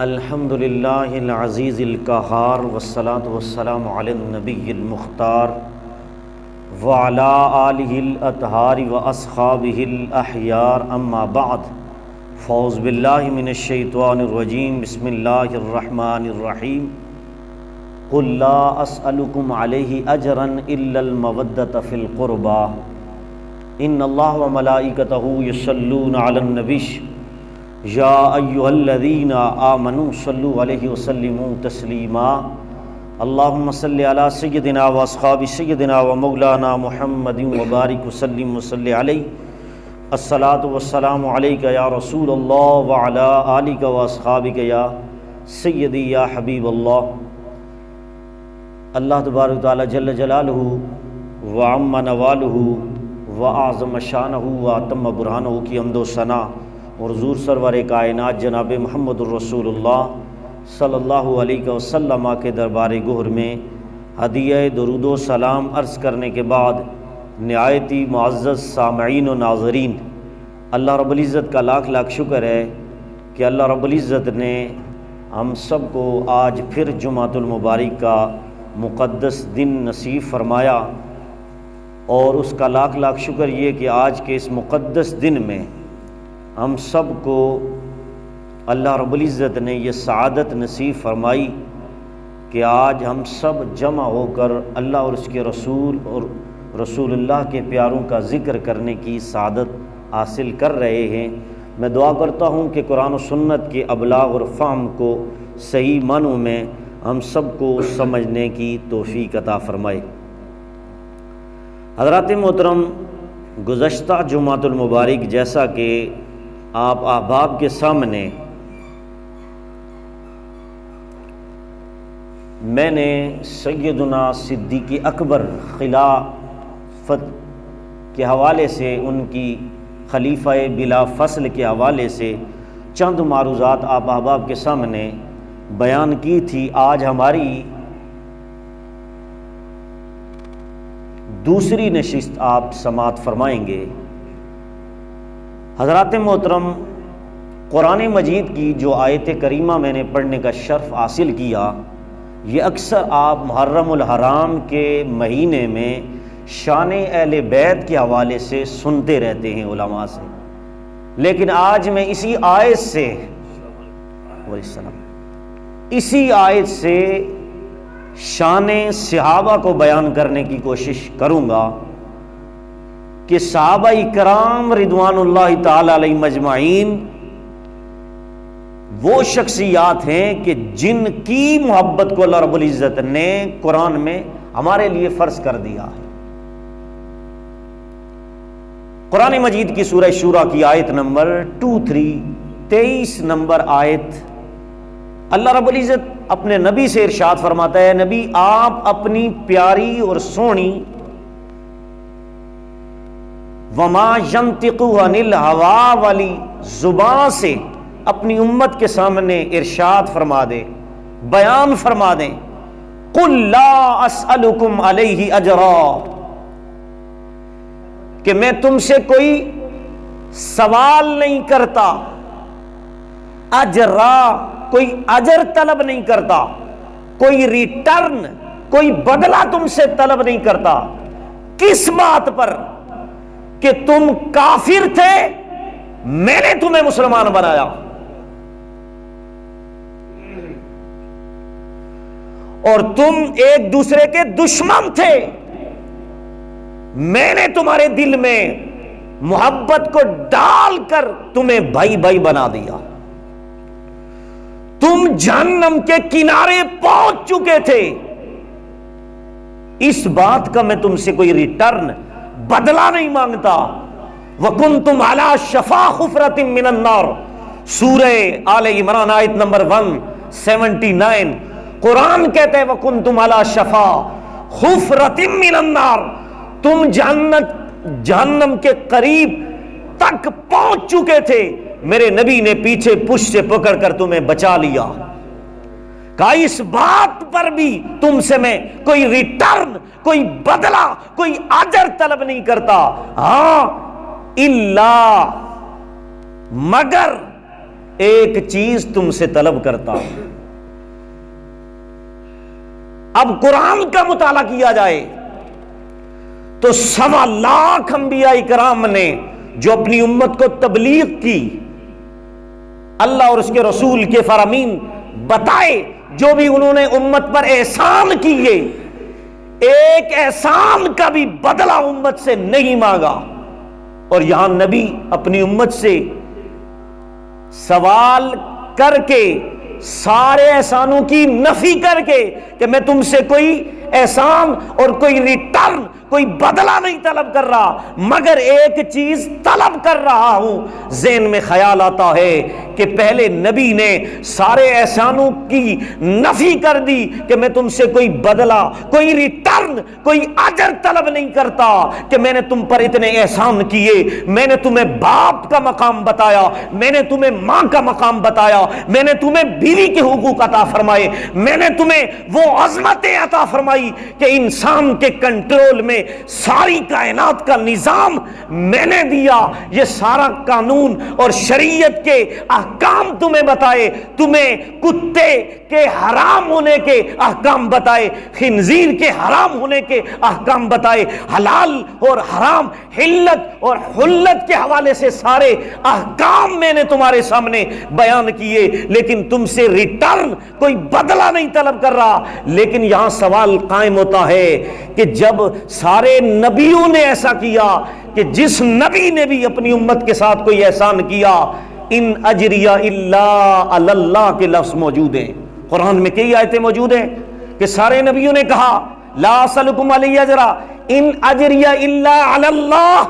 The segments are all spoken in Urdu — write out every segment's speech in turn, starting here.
الحمد للہ العزیز القہار والصلاة والسلام علی النبی المختار وعلی آلہ الاطہار واصحابہ الاحیار اما بعد فاعوذ باللہ من الشیطان الرجیم بسم اللہ الرحمن الرحیم قل لا اسألکم علیہ اجرا الا المودۃ فی القربى ان اللہ وملائکتہ یصلون علی النبی یا ایھا الذین آمنوا صلوا علیہ وسلموا تسلیما اللہم صل علی سیدنا و اصحاب سیدنا و مولانا محمد وبارک وسلم وصلی علیہ الصلاۃ والسلام علیک یا رسول اللہ وعلی آلک و اصحابک یا سیدی یا حبیب اللہ۔ اللہ تبارک تعالی جل جلالہ وعم نوالہ واعظم شانہ واتم برہانہ کی حمد و ثنا اور حضور سرور کائنات جناب محمد الرسول اللہ صلی اللہ علیہ وسلم کے دربار گہر میں ہدیہ درود و سلام عرض کرنے کے بعد نہایتی معزز سامعین و ناظرین، اللہ رب العزت کا لاکھ لاکھ شکر ہے کہ اللہ رب العزت نے ہم سب کو آج پھر جمعۃ المبارک کا مقدس دن نصیب فرمایا، اور اس کا لاکھ لاکھ شکر یہ کہ آج کے اس مقدس دن میں ہم سب کو اللہ رب العزت نے یہ سعادت نصیب فرمائی کہ آج ہم سب جمع ہو کر اللہ اور اس کے رسول اور رسول اللہ کے پیاروں کا ذکر کرنے کی سعادت حاصل کر رہے ہیں۔ میں دعا کرتا ہوں کہ قرآن و سنت کے ابلاغ اور فہم کو صحیح معنوں میں ہم سب کو سمجھنے کی توفیق عطا فرمائے۔ حضرات محترم، گزشتہ جمعۃ المبارک جیسا کہ آپ احباب کے سامنے میں نے سیدنا صدیق اکبر خلافت کے حوالے سے، ان کی خلیفہ بلا فصل کے حوالے سے چند معروضات آپ احباب کے سامنے بیان کی تھی۔ آج ہماری دوسری نشست آپ سماعت فرمائیں گے۔ حضرات محترم، قرآن مجید کی جو آیت کریمہ میں نے پڑھنے کا شرف حاصل کیا، یہ اکثر آپ محرم الحرام کے مہینے میں شان اہل بیت کے حوالے سے سنتے رہتے ہیں علماء سے، لیکن آج میں اسی آیت سے شان صحابہ کو بیان کرنے کی کوشش کروں گا کہ صحابہ کرام رضوان اللہ تعالی علیہ مجمعین وہ شخصیات ہیں کہ جن کی محبت کو اللہ رب العزت نے قرآن میں ہمارے لیے فرض کر دیا ہے۔ قرآن مجید کی سورہ شورى کی آیت نمبر 23 نمبر آیت، اللہ رب العزت اپنے نبی سے ارشاد فرماتا ہے، نبی آپ اپنی پیاری اور سونی وما ينطق عن الهوى والی زبان سے اپنی امت کے سامنے ارشاد فرما دے، بیان فرما دیں، قل لا اسألکم علیہ اجرا، کہ میں تم سے کوئی سوال نہیں کرتا، اجرا کوئی اجر طلب نہیں کرتا، کوئی ریٹرن، کوئی بدلہ تم سے طلب نہیں کرتا۔ کس بات پر؟ کہ تم کافر تھے، میں نے تمہیں مسلمان بنایا، اور تم ایک دوسرے کے دشمن تھے، میں نے تمہارے دل میں محبت کو ڈال کر تمہیں بھائی بھائی بنا دیا، تم جہنم کے کنارے پہنچ چکے تھے، اس بات کا میں تم سے کوئی ریٹرن بدلہ نہیں مانگتا۔ وَكُنْتُمْ عَلَى شَفَا حُفْرَةٍ مِّنَ النَّارِ، سورہ آل عمران آیت نمبر 179، قرآن کہتا ہے وَكُنْتُمْ عَلَى شَفَا حُفْرَةٍ مِّنَ النَّارِ، تم جہنم کے قریب تک پہنچ چکے تھے، میرے نبی نے پیچھے پشت سے پکڑ کر تمہیں بچا لیا۔ کہا اس بات پر بھی تم سے میں کوئی ریٹرن، کوئی بدلہ، کوئی اجر طلب نہیں کرتا، ہاں الا مگر ایک چیز تم سے طلب کرتا ہوں۔ اب قرآن کا مطالعہ کیا جائے تو 1.25 لاکھ انبیاء کرام نے جو اپنی امت کو تبلیغ کی، اللہ اور اس کے رسول کے فرامین بتائے، جو بھی انہوں نے امت پر احسان کیے، ایک احسان کا بھی بدلہ امت سے نہیں مانگا۔ اور یہاں نبی اپنی امت سے سوال کر کے، سارے احسانوں کی نفی کر کے کہ میں تم سے کوئی احسان اور کوئی ریٹرن، کوئی بدلہ نہیں طلب کر رہا، مگر ایک چیز طلب کر رہا ہوں۔ ذہن میں خیال آتا ہے کہ پہلے نبی نے سارے احسانوں کی نفی کر دی کہ میں تم سے کوئی بدلہ، کوئی ریٹرن، کوئی اجر طلب نہیں کرتا، کہ میں نے تم پر اتنے احسان کیے، میں نے تمہیں باپ کا مقام بتایا، میں نے تمہیں ماں کا مقام بتایا، میں نے تمہیں بیوی کے حقوق عطا فرمائے، میں نے تمہیں وہ عظمتیں عطا فرمائی کہ انسان کے کنٹرول میں ساری کائنات کا نظام میں نے دیا، یہ سارا قانون اور شریعت کے احکام تمہیں بتائے، تمہیں کتے کے حرام ہونے کے احکام بتائے، خنزیر کے حرام ہونے کے احکام بتائے، حلال اور حرام، حلت اور حلت کے حوالے سے سارے احکام میں نے تمہارے سامنے بیان کیے، لیکن تم سے ریٹرن، کوئی بدلہ نہیں طلب کر رہا۔ لیکن یہاں سوال قائم ہوتا ہے کہ جب سارے نبیوں نے ایسا کیا کہ جس نبی نے بھی اپنی امت کے ساتھ کوئی احسان کیا، ان اجریہ الا علی اللہ کے لفظ موجود ہیں، قرآن میں کئی آیتیں موجود ہیں کہ سارے نبیوں نے کہا لا اسألکم علیہ اجرا ان اجریہ الا علی اللہ۔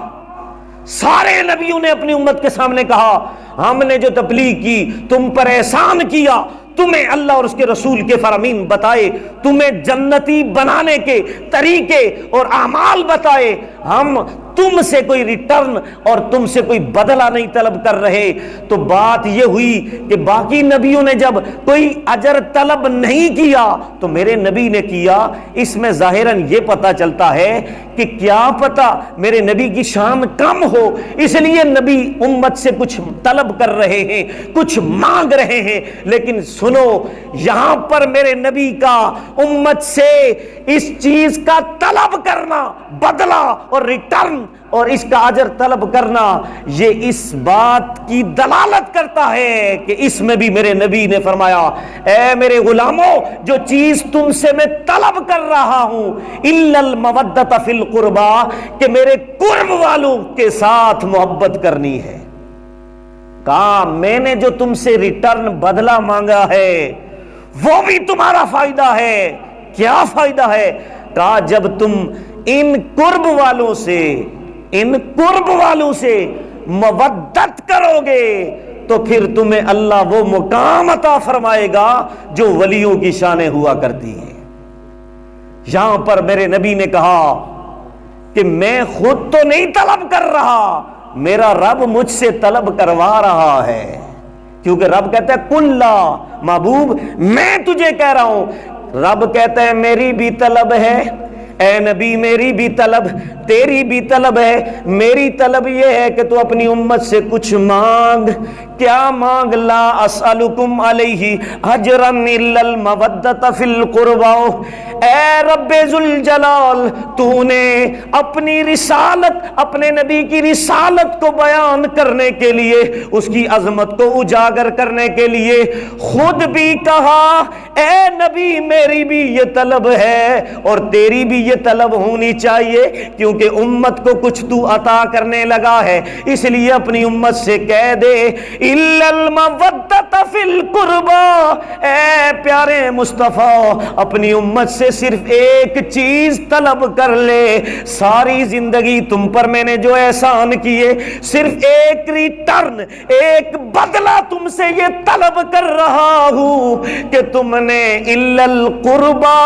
سارے نبیوں نے اپنی امت کے سامنے کہا ہم نے جو تبلیغ کی، تم پر احسان کیا، تمہیں اللہ اور اس کے رسول کے فرامین بتائے، تمہیں جنتی بنانے کے طریقے اور اعمال بتائے، ہم تم سے کوئی ریٹرن اور تم سے کوئی بدلہ نہیں طلب کر رہے۔ تو بات یہ ہوئی کہ باقی نبیوں نے جب کوئی اجر طلب نہیں کیا تو میرے نبی نے کیا۔ اس میں ظاہراً یہ پتہ چلتا ہے کہ کیا پتہ میرے نبی کی شان کم ہو، اس لیے نبی امت سے کچھ طلب کر رہے ہیں، کچھ مانگ رہے ہیں۔ لیکن سنو، یہاں پر میرے نبی کا امت سے اس چیز کا طلب کرنا، بدلہ اور ریٹرن اور اس کا اجر طلب کرنا، یہ اس بات کی دلالت کرتا ہے کہ اس میں بھی میرے نبی نے فرمایا اے میرے غلاموں، جو چیز تم سے میں طلب کر رہا ہوں الا المودۃ فی القربى، کہ میرے قرب والوں کے ساتھ محبت کرنی ہے۔ کہا میں نے جو تم سے ریٹرن بدلہ مانگا ہے وہ بھی تمہارا فائدہ ہے۔ کیا فائدہ ہے؟ کہا جب تم ان قرب والوں سے مودت کرو گے تو پھر تمہیں اللہ وہ مقام عطا فرمائے گا جو ولیوں کی شانیں ہوا کرتی ہیں۔ یہاں پر میرے نبی نے کہا کہ میں خود تو نہیں طلب کر رہا، میرا رب مجھ سے طلب کروا رہا ہے، کیونکہ رب کہتا ہے کلا محبوب میں تجھے کہہ رہا ہوں۔ رب کہتا ہے میری بھی طلب ہے، اے نبی میری بھی طلب، تیری بھی طلب ہے۔ میری طلب یہ ہے کہ تو اپنی امت سے کچھ مانگ۔ کیا مانگ؟ لا اسألکم علیہ اجرا الا المودۃ فی القربى۔ اے رب ذوالجلال، تو نے اپنی رسالت، اپنے نبی کی رسالت کو بیان کرنے کے لیے، اس کی عظمت کو اجاگر کرنے کے لیے خود بھی کہا اے نبی میری بھی یہ طلب ہے اور تیری بھی یہ طلب ہونی چاہیے، کیونکہ امت کو کچھ تو عطا کرنے لگا ہے، اس لیے اپنی امت سے کہہ دے الا المودۃ فی القربى۔ اے پیارے مصطفیٰ، اپنی امت سے صرف ایک چیز طلب کر لے، ساری زندگی تم پر میں نے جو احسان کیے، صرف ایک ریٹرن، ایک بدلہ تم سے یہ طلب کر رہا ہوں کہ تم نے الا القربى،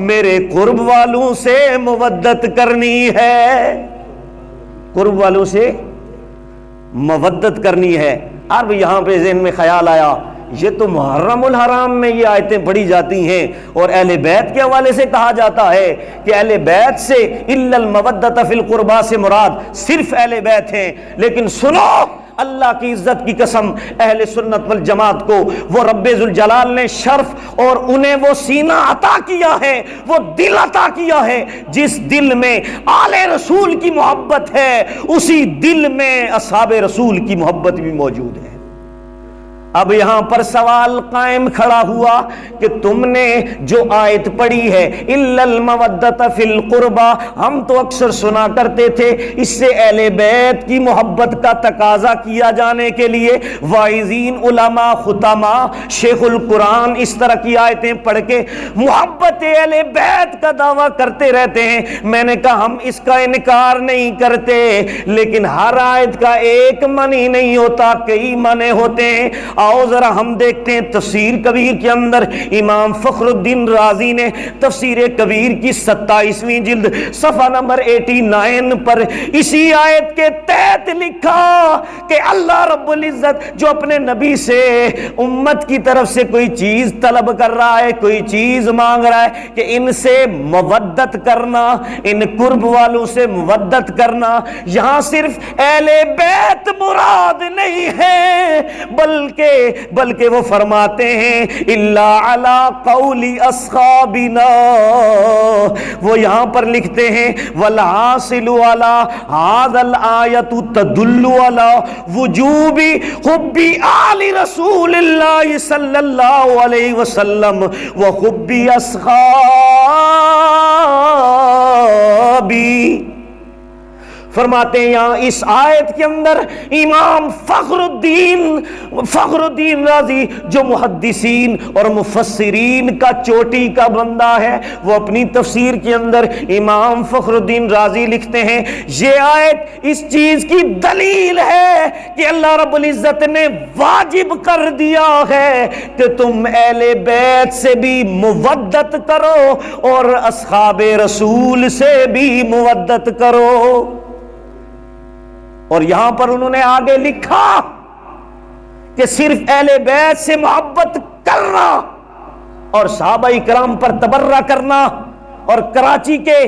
میرے قرب والوں سے مودت کرنی ہے، قرب والوں سے مودت کرنی ہے۔ اب یہاں پہ ذہن میں خیال آیا یہ تو محرم الحرام میں یہ آیتیں پڑھی جاتی ہیں اور اہل بیت کے حوالے سے کہا جاتا ہے کہ اہل بیت سے الا المودۃ فی القربى سے مراد صرف اہل بیت ہیں، لیکن سنو اللہ کی عزت کی قسم اہل سنت والجماعت کو وہ رب ذوالجلال نے شرف اور انہیں وہ سینہ عطا کیا ہے، وہ دل عطا کیا ہے جس دل میں آل رسول کی محبت ہے، اسی دل میں اصحاب رسول کی محبت بھی موجود ہے۔ اب یہاں پر سوال قائم کھڑا ہوا کہ تم نے جو آیت پڑھی ہے الا المودۃ فی القربى، ہم تو اکثر سنا کرتے تھے اس سے اہل بیت کی محبت کا تقاضا کیا جانے کے لیے واعظین، علماء، خطباء، شیخ القرآن اس طرح کی آیتیں پڑھ کے محبت اہل بیت کا دعویٰ کرتے رہتے ہیں۔ میں نے کہا ہم اس کا انکار نہیں کرتے، لیکن ہر آیت کا ایک معنی نہیں ہوتا، کئی معنی ہوتے ہیں۔ آؤ ذرا ہم دیکھتے ہیں تفسیر کبیر کے اندر امام فخر الدین رازی نے تفسیر کبیر کی 27ویں جلد صفحہ نمبر 89 پر اسی آیت کے تحت لکھا کہ اللہ رب العزت جو اپنے نبی سے امت کی طرف سے کوئی چیز طلب کر رہا ہے، کوئی چیز مانگ رہا ہے کہ ان سے مودت کرنا، ان قرب والوں سے مودت کرنا، یہاں صرف اہل بیت مراد نہیں ہے، بلکہ وہ فرماتے ہیں الا علی قول اصحابنا، وہ یہاں پر لکھتے ہیں والحاصل علی ھذا الآیۃ تدل علی وجوب حب آل رسول اللہ صلی اللہ علیہ وسلم وحب اصحابی۔ فرماتے ہیں یہاں اس آیت کے اندر امام فخر الدین رازی جو محدثین اور مفسرین کا چوٹی کا بندہ ہے، وہ اپنی تفسیر کے اندر امام فخر الدین رازی لکھتے ہیں یہ آیت اس چیز کی دلیل ہے کہ اللہ رب العزت نے واجب کر دیا ہے کہ تم اہل بیت سے بھی مودت کرو اور اصحاب رسول سے بھی مودت کرو۔ اور یہاں پر انہوں نے آگے لکھا کہ صرف اہل بیت سے محبت کرنا اور صحابہ کرام پر تبرہ کرنا، اور کراچی کے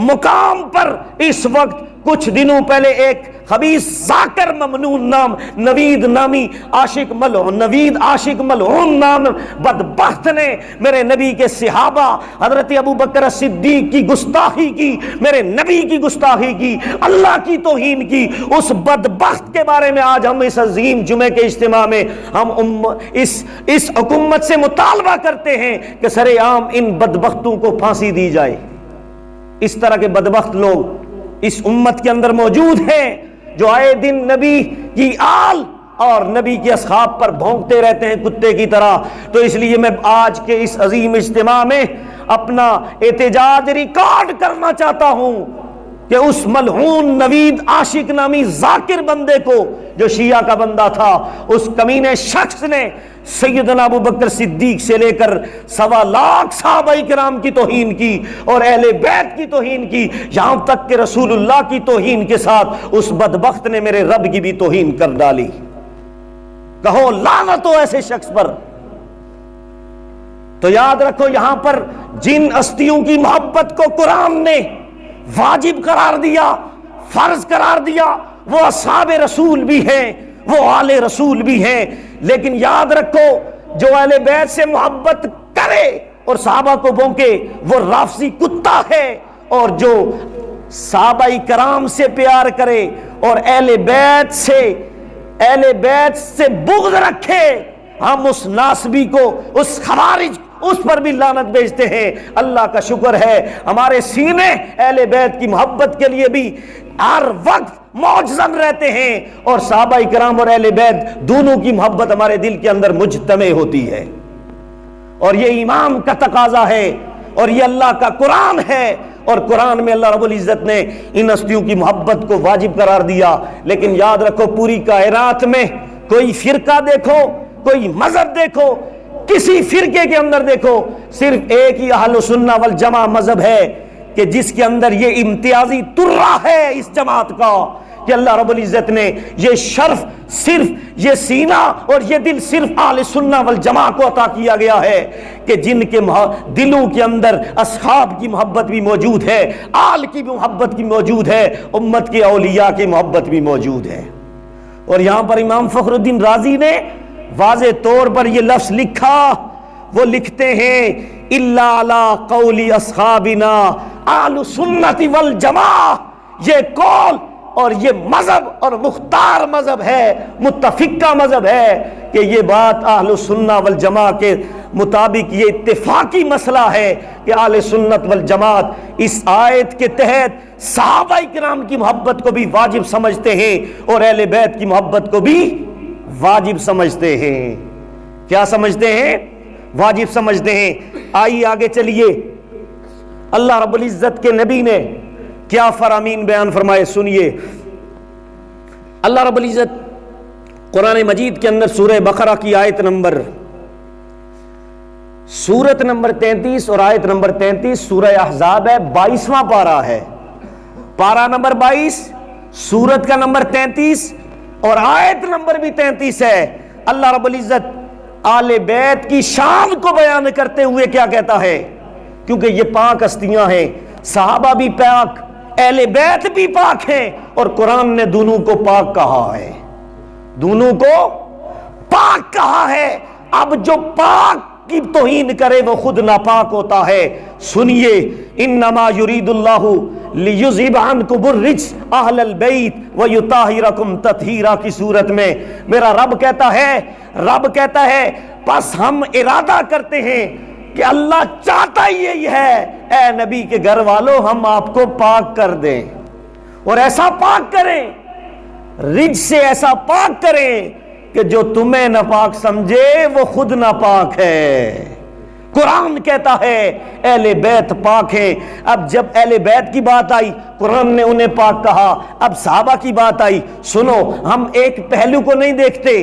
مقام پر اس وقت کچھ دنوں پہلے ایک خبیث ذاکر ممنون نام نوید عاشق ملعون نام بدبخت نے میرے نبی کے صحابہ حضرت ابو بکر صدیق کی گستاخی کی، میرے نبی کی گستاخی کی، اللہ کی توہین کی، اس بدبخت کے بارے میں آج ہم اس عظیم جمعے کے اجتماع میں ہم اس حکومت سے مطالبہ کرتے ہیں کہ سر عام ان بدبختوں کو پھانسی دی جائے۔ اس طرح کے بدبخت لوگ اس امت کے اندر موجود ہیں جو آئے دن نبی کی آل اور نبی کے اصحاب پر بھونکتے رہتے ہیں کتے کی طرح۔ تو اس لیے میں آج کے اس عظیم اجتماع میں اپنا احتجاج ریکارڈ کرنا چاہتا ہوں کہ اس ملعون نوید عاشق نامی ذاکر بندے کو جو شیعہ کا بندہ تھا، اس کمینے شخص نے سیدنا ابو بکر صدیق سے لے کر 1.25 لاکھ صحابہ کرام کی توہین کی اور اہل بیت کی توہین کی، یہاں تک کہ رسول اللہ کی توہین کے ساتھ اس بدبخت نے میرے رب کی بھی توہین کر ڈالی۔ کہو لعنت ہو ایسے شخص پر۔ تو یاد رکھو یہاں پر جن ہستیوں کی محبت کو قرآن نے واجب قرار دیا، فرض قرار دیا، وہ اصحاب رسول بھی ہیں، وہ آل رسول بھی ہیں، لیکن یاد رکھو جو اہل بیت سے محبت کرے اور صحابہ کو بھونکے وہ رافضی کتا ہے، اور جو صحابہ کرام سے پیار کرے اور اہل بیت سے بغض رکھے، ہم اس ناسبی کو، اس خوارج اس پر بھی لعنت بھیجتے ہیں۔ اللہ کا شکر ہے ہمارے سینے اہل بیت کی محبت کے لیے بھی ہر وقت معجزن رہتے ہیں، اور صحابہ کرام اور اہل بیت دونوں کی محبت ہمارے دل کے اندر مجتمع ہوتی ہے، اور یہ ایمان کا تقاضا ہے، اور یہ اللہ کا قرآن ہے، اور قرآن میں اللہ رب العزت نے ان ہستیوں کی محبت کو واجب قرار دیا۔ لیکن یاد رکھو پوری کائنات میں کوئی فرقہ دیکھو، کوئی مذہب دیکھو، کسی فرقے کے اندر دیکھو، صرف ایک ہی اہل سنہ والجماع مذہب ہے کہ جس کے اندر یہ امتیازی ترہ ہے اس جماعت کا کہ اللہ رب العزت نے یہ شرف صرف یہ سینہ اور یہ دل صرف اہل سنہ والجماع کو عطا کیا گیا ہے کہ جن کے دلوں کے اندر اصحاب کی محبت بھی موجود ہے، آل کی بھی محبت بھی موجود ہے، امت کے اولیاء کی محبت بھی موجود ہے۔ اور یہاں پر امام فخر الدین رازی نے واضح طور پر یہ لفظ لکھا، وہ لکھتے ہیں الا علی قول اصحابنا اہل سنت والجماعہ، یہ قول اور یہ مذہب اور مختار مذہب ہے، متفقہ مذہب ہے کہ یہ بات اہل سنہ والجماعہ کے مطابق یہ اتفاقی مسئلہ ہے کہ اہل سنت والجماعت اس آیت کے تحت صحابہ کرام کی محبت کو بھی واجب سمجھتے ہیں اور اہل بیت کی محبت کو بھی واجب سمجھتے ہیں۔ کیا سمجھتے ہیں؟ واجب سمجھتے ہیں۔ آئیے آگے چلیے، اللہ رب العزت کے نبی نے کیا فرامین بیان فرمائے، سنیے۔ اللہ رب العزت قرآن مجید کے اندر سورہ بقرہ کی آیت نمبر سورت نمبر 33 اور آیت نمبر 33 سورہ احزاب ہے، 22واں پارہ ہے، پارہ نمبر 22، سورت کا نمبر 33 اور آیت نمبر بھی 33 ہے۔ اللہ رب العزت آل بیت کی شان کو بیان کرتے ہوئے کیا کہتا ہے؟ کیونکہ یہ پاک ہستیاں ہیں، صحابہ بھی پاک، اہل بیت بھی پاک ہیں، اور قرآن نے دونوں کو پاک کہا ہے، دونوں کو پاک کہا ہے۔ اب جو پاک کی توہین کرے وہ خود ناپاک ہوتا ہے۔ سنیے، انما یرید اللہ لیذھب عنکم الرجس اہل البیت ویطہرکم تطہیرا کی صورت میں میرا رب کہتا ہے پس ہم ارادہ کرتے ہیں کہ اللہ چاہتا ہی یہی ہے، اے نبی کے گھر والوں ہم آپ کو پاک کر دیں، اور ایسا پاک کریں، رجس سے ایسا پاک کریں کہ جو تمہیں ناپاک سمجھے وہ خود ناپاک ہے۔ قرآن کہتا ہے اہل بیت پاک ہے۔ اب جب اہل بیت کی بات آئی قرآن نے انہیں پاک کہا، اب صحابہ کی بات آئی، سنو، ہم ایک پہلو کو نہیں دیکھتے،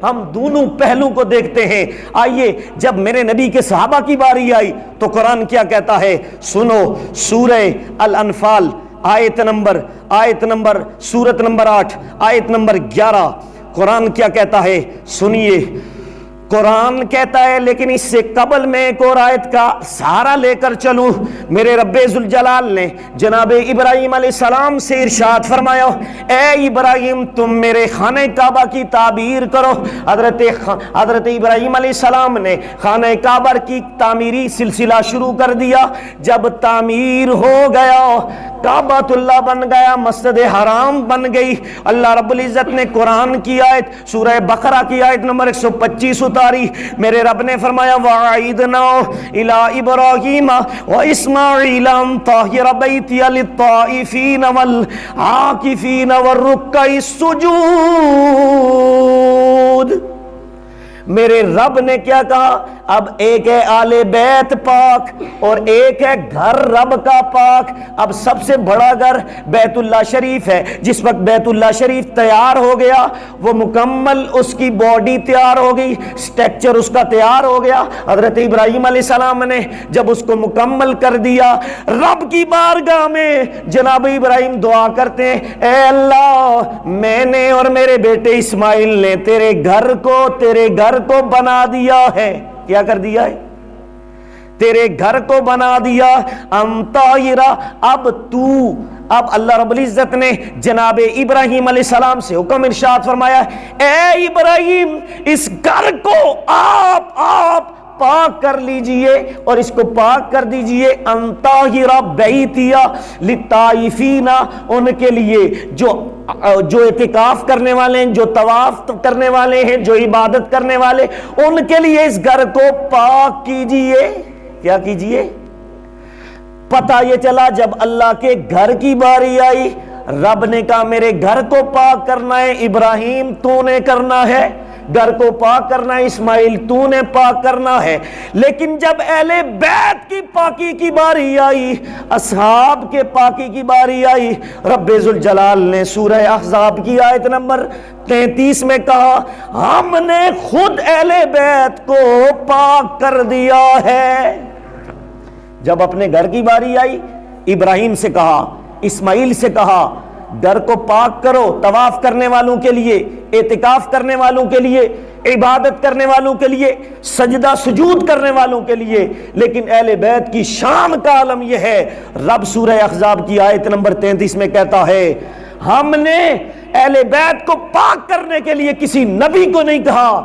ہم دونوں پہلو کو دیکھتے ہیں۔ آئیے، جب میرے نبی کے صحابہ کی باری آئی تو قرآن کیا کہتا ہے؟ سنو، سورہ الانفال آیت نمبر سورت نمبر 8 آیت نمبر 11 قرآن کیا کہتا ہے؟ سنیے، قرآن کہتا ہے، لیکن اس سے قبل میں ایک اور آیت کا سہارا لے کر چلوں۔ میرے رب ذوالجلال نے جناب ابراہیم علیہ السلام سے ارشاد فرمایا، اے ابراہیم تم میرے خانہ کعبہ کی تعبیر کرو۔ حضرت ابراہیم علیہ السلام نے خانہ کعبہ کی تعمیری سلسلہ شروع کر دیا۔ جب تعمیر ہو گیا، کعبۃ اللہ بن گیا، مسجد حرام بن گئی، اللہ رب العزت نے قرآن کی آیت سورہ بقرہ کی آیت نمبر 125 اتاری۔ میرے رب نے فرمایا وَعِیدْنَا إِلَىٰ إِبْرَاهِيمَ وَإِسْمَاعِيلَ أَن طَهِّرَ بَيْتِيَ لِلطَّائِفِينَ وَالْعَاكِفِينَ وَالرُّكَّعِ السُّجُودِ۔ میرے رب نے کیا کہا؟ اب ایک ہے آل بیت پاک اور ایک ہے گھر رب کا پاک۔ اب سب سے بڑا گھر بیت اللہ شریف ہے۔ جس وقت بیت اللہ شریف تیار ہو گیا، وہ مکمل اس کی باڈی تیار ہو گئی، سٹرکچر اس کا تیار ہو گیا، حضرت ابراہیم علیہ السلام نے جب اس کو مکمل کر دیا، رب کی بارگاہ میں جناب ابراہیم دعا کرتے ہیں، اے اللہ میں نے اور میرے بیٹے اسماعیل نے تیرے گھر کو بنا دیا ہے۔ کیا کر دیا ہے؟ تیرے گھر کو بنا دیا۔ انطاہرا، اب اللہ رب العزت نے جناب ابراہیم علیہ السلام سے حکم ارشاد فرمایا، اے ابراہیم اس گھر کو آپ پاک کر لیجئے اور اس کو پاک کر دیجئے۔ انطاہرا بیتیا للطائفین، ان کے لیے جو اعتکاف کرنے والے ہیں، جو طواف کرنے والے ہیں، جو عبادت کرنے والے، ان کے لیے اس گھر کو پاک کیجئے۔ کیا کیجئے؟ پتہ یہ چلا جب اللہ کے گھر کی باری آئی، رب نے کہا میرے گھر کو پاک کرنا ہے ابراہیم تو نے کرنا ہے، گھر کو پاک کرنا ہے اسماعیل تو نے پاک کرنا ہے۔ لیکن جب اہل بیت کی پاکی کی باری آئی، اصحاب کے پاکی کی باری آئی، رب ذوالجلال نے سورہ احزاب کی آیت نمبر 33 میں کہا ہم نے خود اہل بیت کو پاک کر دیا ہے۔ جب اپنے گھر کی باری آئی، ابراہیم سے کہا، اسماعیل سے کہا گھر کو پاک کرو، طواف کرنے والوں کے لیے، اعتکاف کرنے والوں کے لیے، عبادت کرنے والوں کے لیے، سجدہ سجود کرنے والوں کے لیے۔ لیکن اہل بیت کی شان کا عالم یہ ہے، رب سورہ احزاب کی آیت نمبر 33 میں کہتا ہے ہم نے اہل بیت کو پاک کرنے کے لیے کسی نبی کو نہیں کہا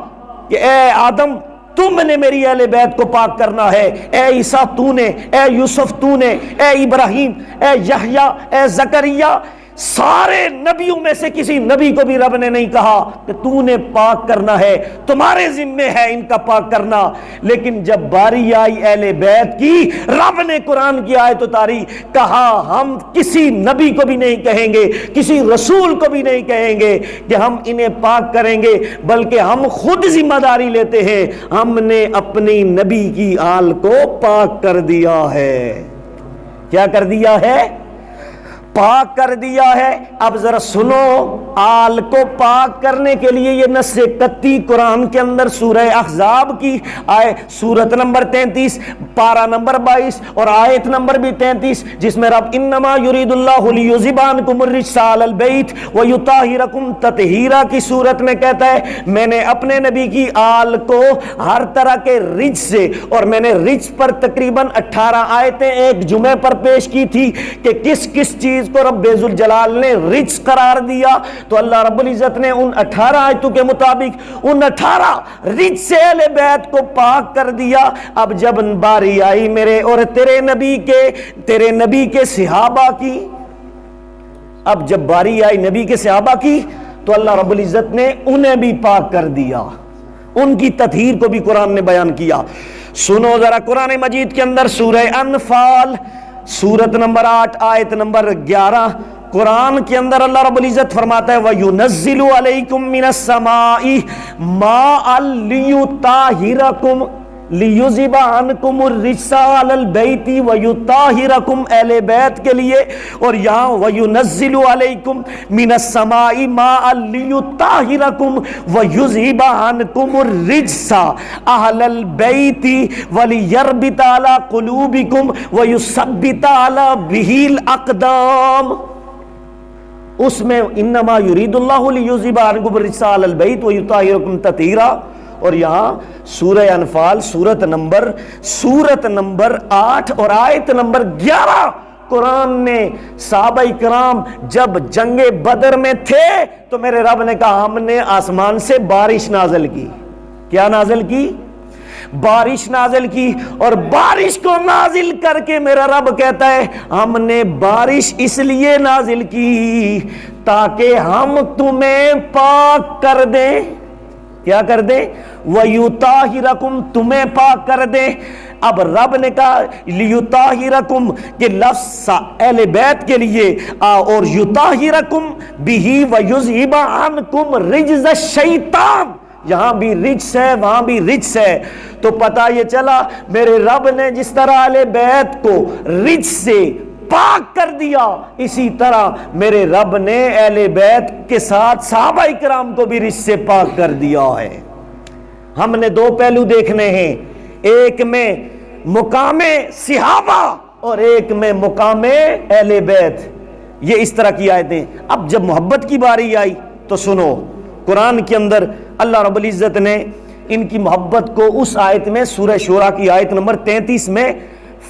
کہ اے آدم تم نے میری اہل بیت کو پاک کرنا ہے، اے عیسیٰ تو نے، اے یوسف تو نے، اے ابراہیم، اے یحییٰ، اے زکریا، سارے نبیوں میں سے کسی نبی کو بھی رب نے نہیں کہا کہ تو نے پاک کرنا ہے، تمہارے ذمے ہے ان کا پاک کرنا۔ لیکن جب باری آئی اہل بیت کی، رب نے قرآن کی آیت اتاری، کہا ہم کسی نبی کو بھی نہیں کہیں گے، کسی رسول کو بھی نہیں کہیں گے کہ ہم انہیں پاک کریں گے، بلکہ ہم خود ذمہ داری لیتے ہیں، ہم نے اپنی نبی کی آل کو پاک کر دیا ہے۔ کیا کر دیا ہے؟ پاک کر دیا ہے۔ اب ذرا سنو، آل کو پاک کرنے کے لیے یہ نص قطعی قرآن کے اندر سورہ احزاب کی سورت نمبر 33 پارہ نمبر 22 اور آیت نمبر بھی 33، جس میں رب انما یرید اللہ لیذھب عنکم الرجس اہل البیت ویطہرکم تطہیرا کی صورت میں کہتا ہے میں نے اپنے نبی کی آل کو ہر طرح کے رجس سے، اور میں نے رجس پر تقریباً 18 آیتیں ایک جمعے پر پیش کی تھی کہ کس کس چیز کو رب ذوالجلال نے رجس قرار دیا، تو اللہ رب العزت نے ان 18 آیتوں کے مطابق ان 18 رجس سے اہل بیت کو پاک کر دیا۔ اب جب باری آئی میرے اور تیرے نبی کے صحابہ کی، اب جب باری آئی نبی کے صحابہ کی تو اللہ رب العزت نے انہیں بھی پاک کر دیا، ان کی تطہیر کو بھی قرآن نے بیان کیا۔ سنو ذرا قرآن مجید کے اندر سورہ انفال سورت نمبر 8 آیت نمبر 11، قرآن کے اندر اللہ رب العزت فرماتا ہے وَيُنَزِّلُ عَلَيْكُم مِّنَ السَّمَاءِ مَاءً لِيُطَہِّرَكُم لیذھب عنکم الرجس اہل البیت ویطہرکم، اہل بیت کے لیے، اور یہاں وینزل علیکم من السماء ماء لیطہرکم ویذھب عنکم الرجس اہل البیت ولیربط علی قلوبکم ویثبت علی بہ الاقدام۔ اس میں انما یرید اللہ لیذھب عنکم الرجس اہل البیت ویطہرکم تطہیرا، اور یہاں سورہ انفال سورت نمبر 8 اور آیت نمبر 11، قرآن نے صحابہ کرام جب جنگ بدر میں تھے تو میرے رب نے کہا ہم نے آسمان سے بارش نازل کی۔ کیا نازل کی؟ بارش نازل کی، اور بارش کو نازل کر کے میرا رب کہتا ہے ہم نے بارش اس لیے نازل کی تاکہ ہم تمہیں پاک کر دیں۔ کیا کر دیں؟ وَيُطَہِرَكُمْ، تمہیں پاک کر دیں۔ اب رب نے کہا لیطہرکم کہ لفظ اہل بیت کے لیے، اور یطہرکم بہ ویذھب عنکم رجز الشیطان، یہاں بھی رجس ہے وہاں بھی رجس ہے۔ تو پتہ یہ چلا میرے رب نے جس طرح اہل بیت کو رجس سے پاک کر دیا، اسی طرح میرے رب نے اہل بیت کے ساتھ صحابہ کرام کو بھی رجس سے پاک کر دیا ہے۔ ہم نے دو پہلو دیکھنے ہیں، ایک میں مقام صحابہ اور ایک میں مقام اہل بیت، یہ اس طرح کی آیتیں۔ اب جب محبت کی باری آئی تو سنو، قرآن کے اندر اللہ رب العزت نے ان کی محبت کو اس آیت میں سورہ شورى کی آیت نمبر 33 میں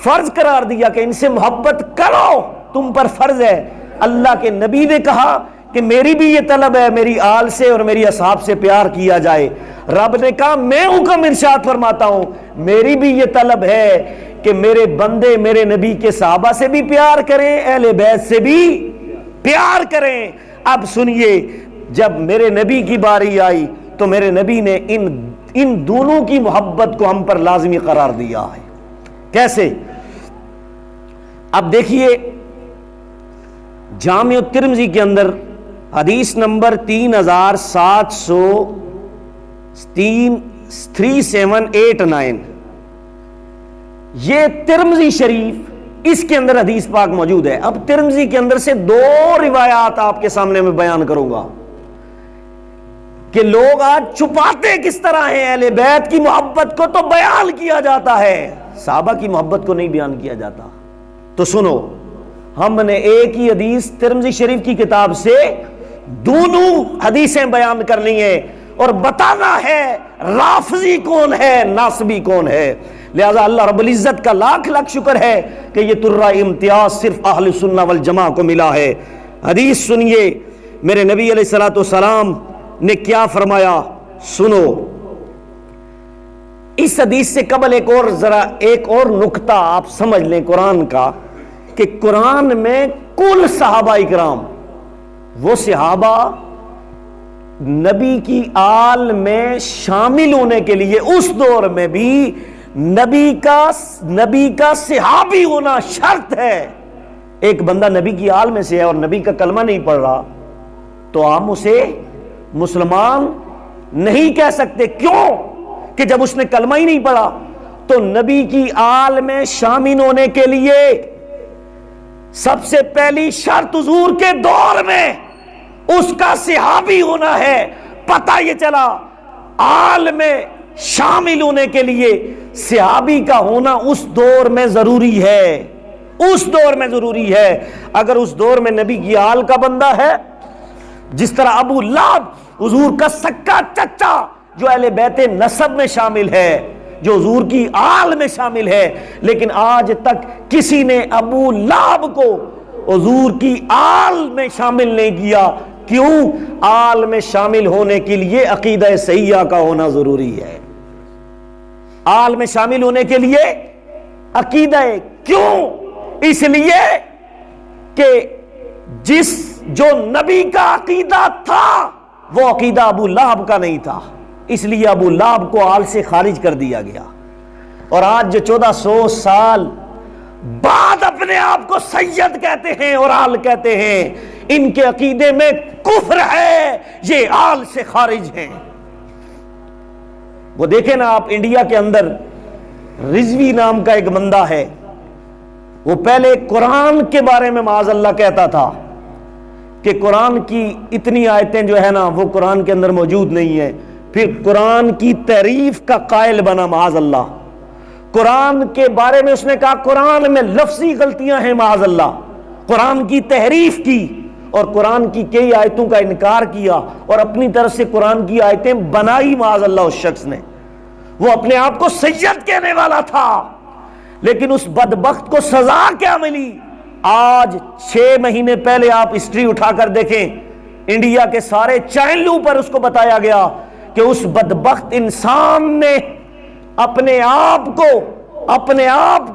فرض قرار دیا کہ ان سے محبت کرو، تم پر فرض ہے۔ اللہ کے نبی نے کہا کہ میری بھی یہ طلب ہے میری آل سے اور میری اصحاب سے پیار کیا جائے۔ رب نے کہا میں حکم ارشاد فرماتا ہوں میری بھی یہ طلب ہے کہ میرے بندے میرے نبی کے صحابہ سے بھی پیار کریں، اہل بیت سے بھی پیار کریں۔ اب سنیے، جب میرے نبی کی باری آئی تو میرے نبی نے ان دونوں کی محبت کو ہم پر لازمی قرار دیا ہے۔ کیسے؟ اب دیکھیے جامع الترمذی کے اندر حدیث نمبر 3789، یہ ترمذی شریف اس کے اندر حدیث پاک موجود ہے۔ اب ترمذی کے اندر سے دو روایات آپ کے سامنے میں بیان کروں گا کہ لوگ آج چھپاتے کس طرح ہیں۔ اہل بیت کی محبت کو تو بیان کیا جاتا ہے، صحابہ کی محبت کو نہیں بیان کیا جاتا۔ تو سنو، ہم نے ایک ہی حدیث ترمذی شریف کی کتاب سے دونوں حدیثیں بیان کرنی ہے اور بتانا ہے رافضی کون ہے ناصبی کون ہے۔ لہذا اللہ رب العزت کا لاکھ لاکھ شکر ہے کہ یہ ترہ امتیاز صرف اہل سنہ والجماعہ کو ملا ہے۔ حدیث سنیے میرے نبی علیہ الصلوۃ والسلام نے کیا فرمایا، سنو۔ اس حدیث سے قبل ایک اور نکتہ آپ سمجھ لیں قرآن کا، کہ قرآن میں کل صحابہ اکرام، وہ صحابہ نبی کی آل میں شامل ہونے کے لیے اس دور میں بھی نبی کا صحابی ہونا شرط ہے۔ ایک بندہ نبی کی آل میں سے ہے اور نبی کا کلمہ نہیں پڑھ رہا تو ہم اسے مسلمان نہیں کہہ سکتے۔ کیوں؟ کہ جب اس نے کلمہ ہی نہیں پڑھا تو نبی کی آل میں شامل ہونے کے لیے سب سے پہلی شرط حضور کے دور میں اس کا صحابی ہونا ہے۔ پتہ یہ چلا آل میں شامل ہونے کے لیے صحابی کا ہونا اس دور میں ضروری ہے، اس دور میں ضروری ہے۔ اگر اس دور میں نبی کی آل کا بندہ ہے، جس طرح ابو لہب حضور کا سکا چچا جو اہل بیت نسب میں شامل ہے، جو حضور کی آل میں شامل ہے، لیکن آج تک کسی نے ابو لہب کو حضور کی آل میں شامل نہیں کیا۔ کیوں؟ آل میں شامل ہونے کے لیے عقیدہ صحیحہ کا ہونا ضروری ہے۔ آل میں شامل ہونے کے لیے عقیدہ، کیوں؟ اس لیے کہ جو نبی کا عقیدہ تھا وہ عقیدہ ابو لہب کا نہیں تھا، اس لیے ابو لہب کو آل سے خارج کر دیا گیا۔ اور آج جو 1400 سال بعد اپنے آپ کو سید کہتے ہیں اور آل کہتے ہیں، ان کے عقیدے میں کفر ہے، یہ آل سے خارج ہیں۔ وہ دیکھیں نا آپ، انڈیا کے اندر رضوی نام کا ایک بندہ ہے، وہ پہلے قرآن کے بارے میں معاذ اللہ کہتا تھا کہ قرآن کی اتنی آیتیں جو ہے نا وہ قرآن کے اندر موجود نہیں ہیں، پھر قرآن کی تعریف کا قائل بنا معاذ اللہ۔ قرآن کے بارے میں اس نے کہا قرآن میں لفظی غلطیاں ہیں معاذ اللہ، قرآن کی تحریف کی اور قرآن کی کئی آیتوں کا انکار کیا اور اپنی طرف سے قرآن کی آیتیں بنائی معاذ اللہ۔ اس شخص نے، وہ اپنے آپ کو سید کہنے والا تھا، لیکن اس بدبخت کو سزا کیا ملی؟ آج 6 مہینے پہلے آپ ہسٹری اٹھا کر دیکھیں، انڈیا کے سارے چینلوں پر اس کو بتایا گیا کہ اس بدبخت انسان نے اپنے آپ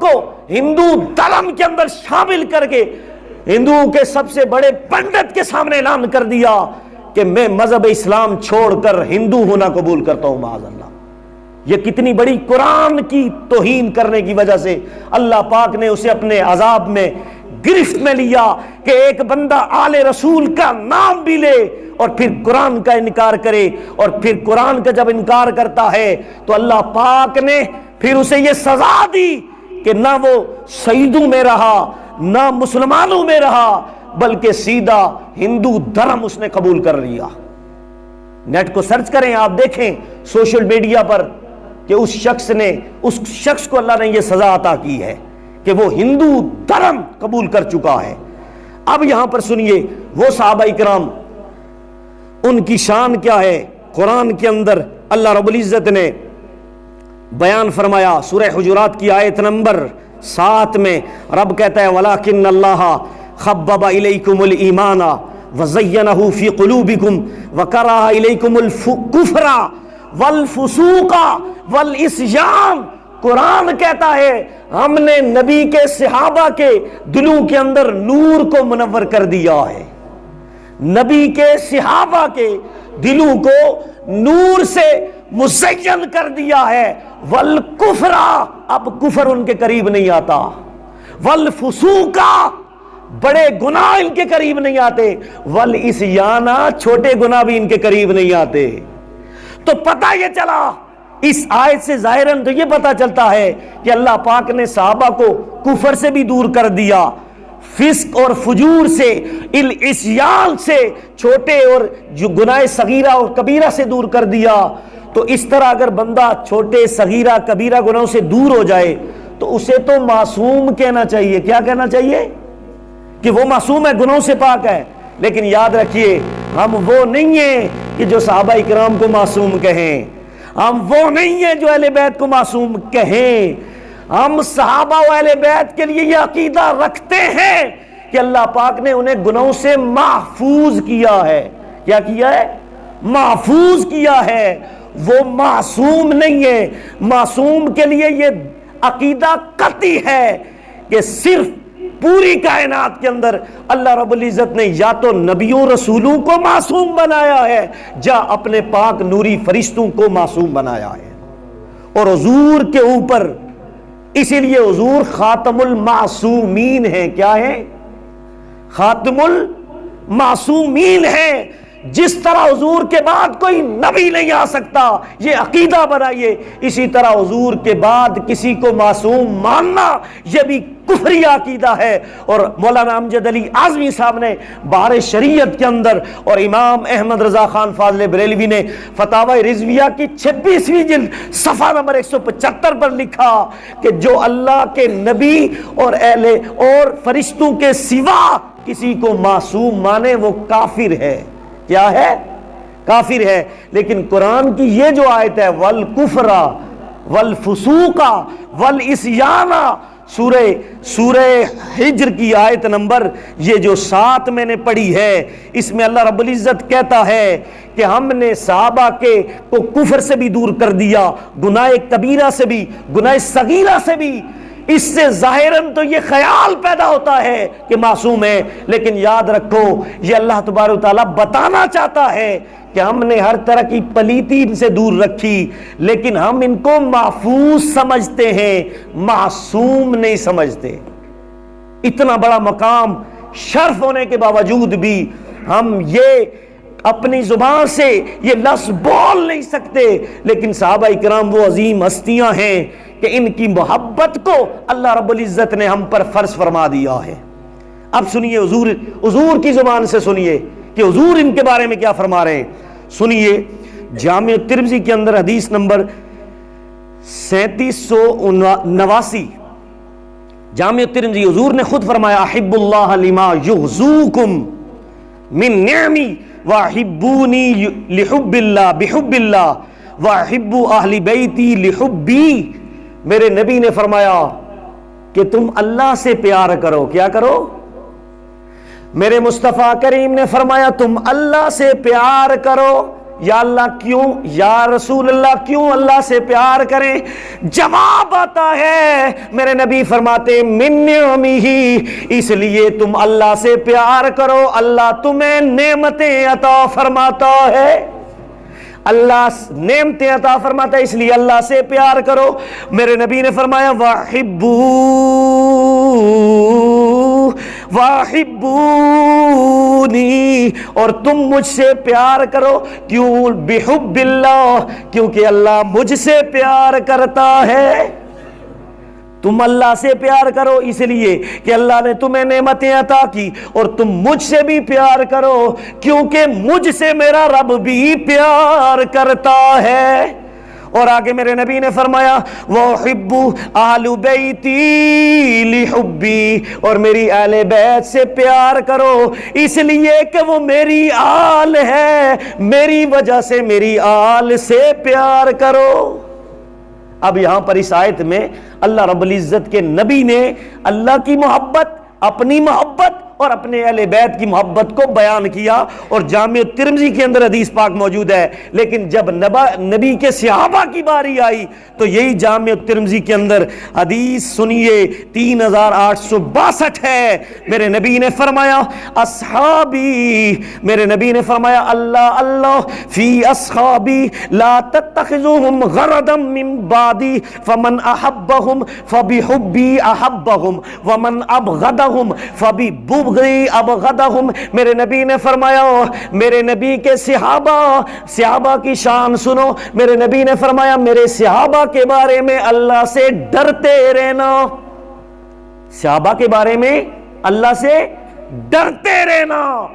کو ہندو دھرم کے اندر شامل کر کے ہندوؤں کے سب سے بڑے پنڈت کے سامنے اعلان کر دیا کہ میں مذہب اسلام چھوڑ کر ہندو ہونا قبول کرتا ہوں معاذ اللہ۔ یہ کتنی بڑی قرآن کی توہین کرنے کی وجہ سے اللہ پاک نے اسے اپنے عذاب میں گرفت میں لیا کہ ایک بندہ آل رسول کا نام بھی لے اور پھر قرآن کا انکار کرے، اور پھر قرآن کا جب انکار کرتا ہے تو اللہ پاک نے پھر اسے یہ سزا دی کہ نہ وہ سیدوں میں رہا نہ مسلمانوں میں رہا، بلکہ سیدھا ہندو دھرم اس نے قبول کر لیا۔ نیٹ کو سرچ کریں، آپ دیکھیں سوشل میڈیا پر کہ اس شخص کو اللہ نے یہ سزا عطا کی ہے کہ وہ ہندو دھرم قبول کر چکا ہے۔ اب یہاں پر سنیے وہ صحابہ اکرام، ان کی شان کیا ہے۔ قرآن کے اندر اللہ رب العزت نے بیان فرمایا، سورہ حجرات کی آیت نمبر 7 میں رب کہتا ہے وَلَكِنَّ اللَّهَ خَبَّبَ إِلَيْكُمُ الْإِيمَانَ وَزَيَّنَهُ فِي قُلُوبِكُمْ وَكَرَهَ إِلَيْكُمُ الْكُفْرَ وَالْفُسُوقَ وَالْعِصْيَانَ۔ قرآن کہتا ہے ہم نے نبی کے صحابہ کے دلوں کے اندر نور کو منور کر دیا ہے، نبی کے صحابہ کے دلوں کو نور سے مزین کر دیا ہے۔ والکفر، اب کفر ان کے قریب نہیں آتا، والفسوق، بڑے گناہ ان کے قریب نہیں آتے، والعصیان، چھوٹے گناہ بھی ان کے قریب نہیں آتے۔ تو پتہ یہ چلا اس آیت سے ظاہراً تو یہ پتہ چلتا ہے کہ اللہ پاک نے صحابہ کو کفر سے بھی دور کر دیا، فسق اور فجور سے، العصیان سے، چھوٹے اور جو گناہ صغیرہ اور کبیرہ سے دور کر دیا۔ تو اس طرح اگر بندہ چھوٹے صغیرہ کبیرہ گناہوں سے دور ہو جائے تو اسے تو معصوم کہنا چاہیے۔ کیا کہنا چاہیے؟ کہ وہ معصوم ہے، گناہوں سے پاک ہے۔ لیکن یاد رکھیے ہم وہ نہیں ہیں کہ جو صحابہ اکرام کو معصوم کہیں، ہم وہ نہیں ہیں جو اہل بیت کو معصوم کہیں۔ ہم صحابہ و اہل بیت کے لیے یہ عقیدہ رکھتے ہیں کہ کہ اللہ پاک نے انہیں گناہوں سے محفوظ کیا ہے. کیا کیا ہے؟ محفوظ کیا ہے. وہ معصوم نہیں ہے. معصوم کے لیے یہ عقیدہ قطعی ہے کہ صرف پوری کائنات کے اندر اللہ رب العزت نے یا تو نبیوں رسولوں کو معصوم بنایا ہے یا اپنے پاک نوری فرشتوں کو معصوم بنایا ہے. اور حضور کے اوپر اسی لیے حضور خاتم المعصومین ہیں. کیا ہے؟ خاتم المعصومین ہیں. جس طرح حضور کے بعد کوئی نبی نہیں آ سکتا، یہ عقیدہ بنائیے. اسی طرح حضور کے بعد کسی کو معصوم ماننا یہ بھی کفری عقیدہ ہے. اور مولانا امجد علی اعظمی صاحب نے بہار شریعت کے اندر اور امام احمد رضا خان فاضل بریلوی نے فتاوی رضویہ کی 26ویں جلد صفحہ نمبر 175 پر لکھا کہ جو اللہ کے نبی اور اہل اور فرشتوں کے سوا کسی کو معصوم مانے وہ کافر ہے. کیا ہے؟ کافر ہے. لیکن قرآن کی یہ جو آیت ہے والکفر والفسوق والعصیان، سورہ ہجر کی آیت نمبر یہ جو 7 میں نے پڑھی ہے، اس میں اللہ رب العزت کہتا ہے کہ ہم نے صحابہ کو کفر سے بھی دور کر دیا، گناہ کبیرہ سے بھی، گناہ صغیرہ سے بھی. اس سے ظاہراً تو یہ خیال پیدا ہوتا ہے کہ معصوم ہے، لیکن یاد رکھو یہ اللہ تبارک و تعالیٰ بتانا چاہتا ہے کہ ہم نے ہر طرح کی پلیتی ان سے دور رکھی، لیکن ہم ان کو محفوظ سمجھتے ہیں، معصوم نہیں سمجھتے. اتنا بڑا مقام شرف ہونے کے باوجود بھی ہم یہ اپنی زبان سے یہ لفظ بول نہیں سکتے. لیکن صحابہ کرام وہ عظیم ہستیاں ہیں کہ ان کی محبت کو اللہ رب العزت نے ہم پر فرض فرما دیا ہے. اب سنیے حضور کی زبان سے سنیے کہ حضور ان کے بارے میں کیا فرما رہے ہیں. سنیے جامع ترمذی کے اندر حدیث نمبر 3789. جامع ترمذی حضور نے خود فرمایا احب اللہ لما یغزوکم من نعمی واحبونی لحب اللہ بحب اللہ واحب اہل بیتی لحبی. میرے نبی نے فرمایا کہ تم اللہ سے پیار کرو. کیا کرو؟ میرے مصطفیٰ کریم نے فرمایا تم اللہ سے پیار کرو. یا اللہ کیوں؟ یا رسول اللہ کیوں اللہ سے پیار کریں؟ جواب آتا ہے میرے نبی فرماتے من نعمہ، اس لیے تم اللہ سے پیار کرو، اللہ تمہیں نعمتیں عطا فرماتا ہے. اللہ نعمتیں عطا فرماتا ہے اس لیے اللہ سے پیار کرو. میرے نبی نے فرمایا واحبونی، اور تم مجھ سے پیار کرو. کیوں؟ بحب اللہ، کیونکہ اللہ مجھ سے پیار کرتا ہے. تم اللہ سے پیار کرو اس لیے کہ اللہ نے تمہیں نعمتیں عطا کی، اور تم مجھ سے بھی پیار کرو کیونکہ مجھ سے میرا رب بھی پیار کرتا ہے. اور آگے میرے نبی نے فرمایا وَأُحِبُّ أَهْلُ بَيْتِي لِحُبِّي، اور میری اہل بیت سے پیار کرو اس لیے کہ وہ میری آل ہے، میری وجہ سے میری آل سے پیار کرو. اب یہاں پر اس آیت میں اللہ رب العزت کے نبی نے اللہ کی محبت، اپنی محبت اور اپنے اہل بیت کی محبت کو بیان کیا. اور جامع ترمذی کے اندر حدیث پاک موجود ہے. لیکن جب نبی کے صحابہ کی باری آئی تو یہی جامع ترمذی کے اندر حدیث سنیے 3862 ہے. میرے نبی نے فرمایا اصحابی، میرے نبی نے فرمایا اللہ اللہ فی اصحابی لا تتخذوہم غرضا من بعدی فمن احبہم فبحبی احبہم ومن ابغضہم فببغضی ابغضہم. میرے نبی نے فرمایا میرے نبی کے صحابہ کی شان سنو. میرے نبی نے فرمایا میرے صحابہ کے بارے میں اللہ سے ڈرتے رہنا. صحابہ کے بارے میں اللہ سے ڈرتے رہنا.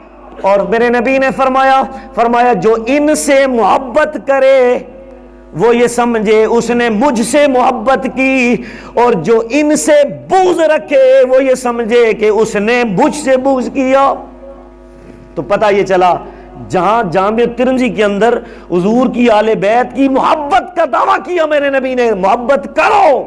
اور میرے نبی نے فرمایا جو ان سے محبت کرے وہ یہ سمجھے اس نے مجھ سے محبت کی، اور جو ان سے بغض رکھے وہ یہ سمجھے کہ اس نے مجھ سے بغض کیا. تو پتہ یہ چلا جہاں جامع ترمذی کے اندر حضور کی آل بیت کی محبت کا دعویٰ کیا میرے نبی نے، محبت کرو،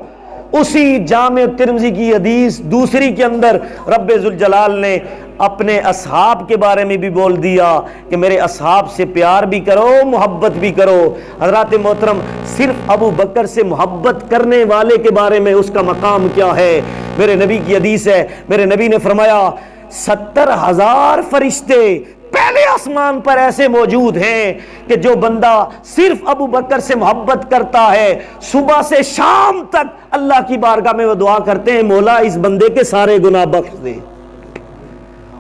اسی جامع ترمذی کی حدیث دوسری کے اندر رب ذوالجلال نے اپنے اصحاب کے بارے میں بھی بول دیا کہ میرے اصحاب سے پیار بھی کرو، محبت بھی کرو۔ حضرات محترم، صرف ابو بکر سے محبت کرنے والے کے بارے میں اس کا مقام کیا ہے؟ میرے نبی کی حدیث ہے، میرے نبی نے فرمایا 70,000 فرشتے پہلے آسمان پر ایسے موجود ہیں کہ جو بندہ صرف ابو بکر سے محبت کرتا ہے، صبح سے شام تک اللہ کی بارگاہ میں وہ دعا کرتے ہیں مولا اس بندے کے سارے گناہ بخش دے۔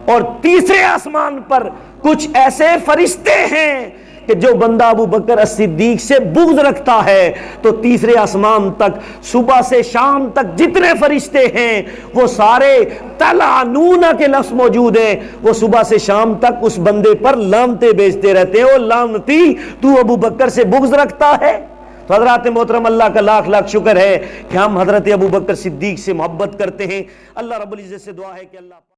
اور تیسرے آسمان پر کچھ ایسے فرشتے ہیں کہ جو بندہ ابو بکر الصدیق سے بغض رکھتا ہے تو تیسرے آسمان تک صبح سے شام تک جتنے فرشتے ہیں وہ سارے تلعنون کے لفظ موجود ہیں، وہ صبح سے شام تک اس بندے پر لعنتیں بیچتے رہتے ہیں، او لعنتی تو ابو بکر سے بغض رکھتا ہے۔ تو حضرات محترم، اللہ کا لاکھ لاکھ شکر ہے کہ ہم حضرت ابو بکر صدیق سے محبت کرتے ہیں۔ اللہ رب العزت سے دعا ہے کہ اللہ